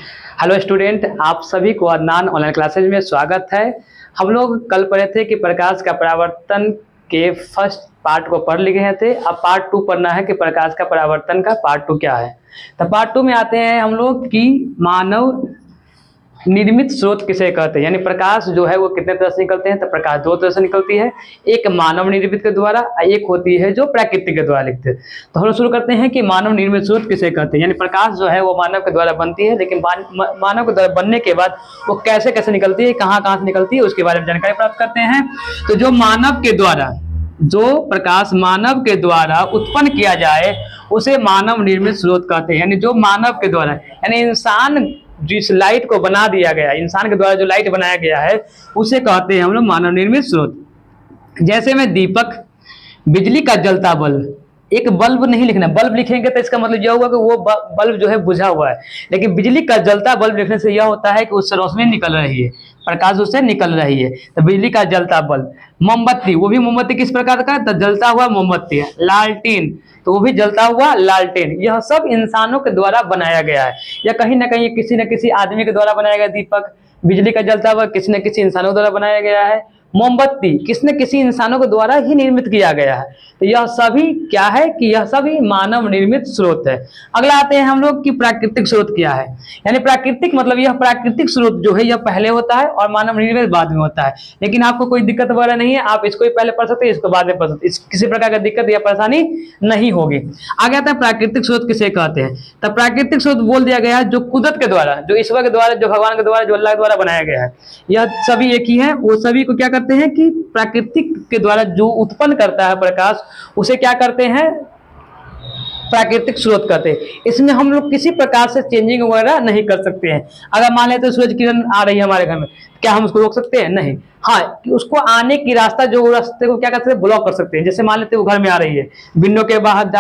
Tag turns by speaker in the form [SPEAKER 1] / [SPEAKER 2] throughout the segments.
[SPEAKER 1] Hello student, आप सभी को अदनान ऑनलाइन क्लासेज में स्वागत है। हम लोग कल पढ़े थे कि प्रकाश का परावर्तन के फर्स्ट पार्ट को पढ़ लिए थे। अब पार्ट 2 पढ़ना है कि प्रकाश का परावर्तन का पार्ट 2 क्या है। तो पार्ट 2 में आते हैं हम लोग कि मानव निर्मित स्रोत किसे कहते हैं, यानी प्रकाश जो है वो कितने तरह से निकलते हैं। तो प्रकाश दो तरह से निकलती है, एक मानव निर्मित के द्वारा, एक होती है जो प्राकृतिक के द्वारा लिखते हैं। तो हम लोग शुरू करते हैं कि मानव निर्मित स्रोत किसे कहते हैं, यानी प्रकाश जो है वो मानव के द्वारा बनती है, लेकिन मानव के द्वारा बनने के बाद वो कैसे कैसे निकलती है, कहाँ कहाँ से निकलती है, उसके बारे में जानकारी प्राप्त करते हैं। तो जो मानव के द्वारा, जो प्रकाश मानव के द्वारा उत्पन्न किया जाए उसे मानव निर्मित स्रोत कहते हैं। यानी जो मानव के द्वारा, यानी इंसान जिस लाइट को बना दिया गया, इंसान के द्वारा जो लाइट बनाया गया है उसे कहते हैं हम लोग मानव निर्मित स्रोत। जैसे में दीपक, बिजली का जलता बल्ब, एक बल्ब नहीं लिखना, बल्ब लिखेंगे तो इसका मतलब यह होगा कि वो बल्ब जो है बुझा हुआ है, लेकिन बिजली का जलता बल्ब लिखने से यह होता है कि उससे रोशनी निकल रही है, प्रकाश उससे निकल रही है। तो बिजली का जलता बल्ब। मोमबत्ती, वो भी मोमबत्ती किस प्रकार का है, तो जलता हुआ मोमबत्ती है। लालटेन, तो वो भी जलता हुआ लालटेन। यह सब इंसानों के द्वारा बनाया गया है, या कहीं ना कहीं किसी न किसी आदमी के द्वारा बनाया गया। दीपक, बिजली का जलता हुआ किसी न किसी इंसानों द्वारा बनाया गया है। मोमबत्ती किसी न किसी इंसानों के द्वारा ही निर्मित किया गया है। तो यह सभी क्या है कि यह सभी मानव निर्मित स्रोत है। अगला आते हैं हम लोग कि प्राकृतिक स्रोत क्या है। यानी प्राकृतिक मतलब यह प्राकृतिक स्रोत जो है यह पहले होता है और मानव निर्मित बाद में होता है। लेकिन आपको कोई दिक्कत वगैरह नहीं है, आप इसको ही पहले पढ़ सकते हैं, इसको बाद में पढ़ सकते हैं, किसी प्रकार का दिक्कत या परेशानी नहीं होगी। आगे आता है प्राकृतिक स्रोत किसे कहते हैं। तो प्राकृतिक स्रोत बोल दिया गया है जो कुदरत के द्वारा, जो ईश्वर के द्वारा, जो भगवान के द्वारा, जो अल्लाह के द्वारा बनाया गया है। यह सभी एक ही है। वो सभी को क्या करते हैं कि प्राकृतिक के द्वारा जो उत्पन्न करता है प्रकाश, उसे क्या करते हैं, प्राकृतिक स्रोत कहते हैं। इसमें हम लोग किसी प्रकार से चेंजिंग वगैरह नहीं कर सकते हैं। अगर मान लेते सूरज किरण आ रही है हमारे घर में, क्या हम उसको रोक सकते हैं? नहीं। हाँ, कि उसको आने की रास्ता, जो रास्ते को क्या कर सकते हैं, ब्लॉक कर सकते हैं। जैसे मान लेते वो घर में आ रही है, विंडो के बाहर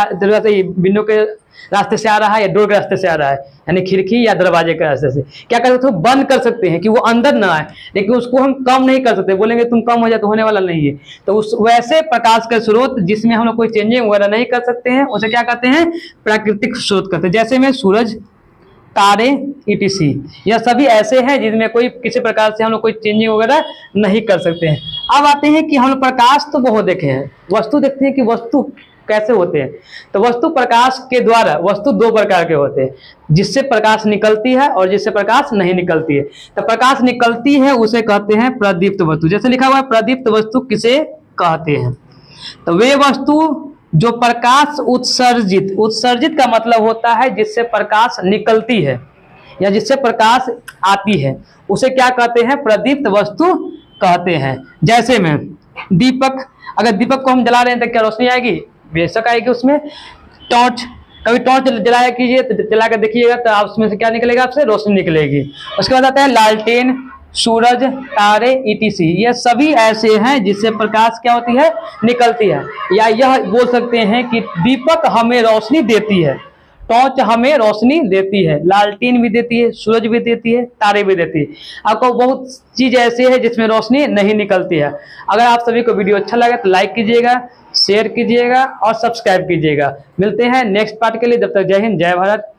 [SPEAKER 1] से, विंडो के रास्ते से आ रहा है या डोर के रास्ते से आ रहा है, यानी खिड़की या दरवाजे के रास्ते से, क्या कर सकते हो, बंद कर सकते हैं कि वो अंदर ना आए। लेकिन उसको हम कम नहीं कर सकते, बोलेंगे तुम कम हो जाए तो होने वाला नहीं है। तो उस वैसे प्रकाश का स्रोत जिसमें हम लोग कोई चेंजिंग वगैरह नहीं कर सकते हैं उसे क्या कहते हैं, प्राकृतिक स्रोत कहते हैं। जैसे में सूरज, तारे, ETC, यह सभी ऐसे हैं जिनमें कोई किसी प्रकार से हम लोग कोई चेंजिंग वगैरह नहीं कर सकते हैं। अब आते हैं कि हम लोग प्रकाश तो बहुत देखे हैं, वस्तु देखते हैं कि वस्तु कैसे होते हैं। तो वस्तु प्रकाश के द्वारा, वस्तु दो प्रकार के होते हैं, जिससे प्रकाश निकलती है और जिससे प्रकाश नहीं निकलती है। तो प्रकाश निकलती है उसे कहते हैं प्रदीप्त वस्तु। जैसे लिखा हुआ है प्रदीप्त वस्तु किसे कहते हैं, तो वे वस्तु जो प्रकाश उत्सर्जित, उत्सर्जित का मतलब होता है जिससे प्रकाश निकलती है या जिससे प्रकाश आती है, उसे क्या कहते हैं, प्रदीप्त वस्तु कहते हैं। जैसे में दीपक, अगर दीपक को हम जला रहे हैं तो क्या रोशनी आएगी? बेशक आएगी। उसमें टॉर्च, कभी टॉर्च जलाया कीजिए तो जला कर देखिएगा तो आप उसमें से क्या निकलेगा, आपसे रोशनी निकलेगी। उसके बाद आता है लालटेन, सूरज, तारे, ETC, ये सभी ऐसे हैं जिससे प्रकाश क्या होती है, निकलती है। या यह बोल सकते हैं कि दीपक हमें रोशनी देती है, टॉर्च हमें रोशनी देती है, लालटेन भी देती है, सूरज भी देती है, तारे भी देती है। आपको बहुत चीज ऐसी है जिसमें रोशनी नहीं निकलती है। अगर आप सभी को वीडियो अच्छा लगे तो लाइक कीजिएगा, शेयर कीजिएगा और सब्सक्राइब कीजिएगा। मिलते हैं नेक्स्ट पार्ट के लिए, जब तक जय हिंद, जय भारत।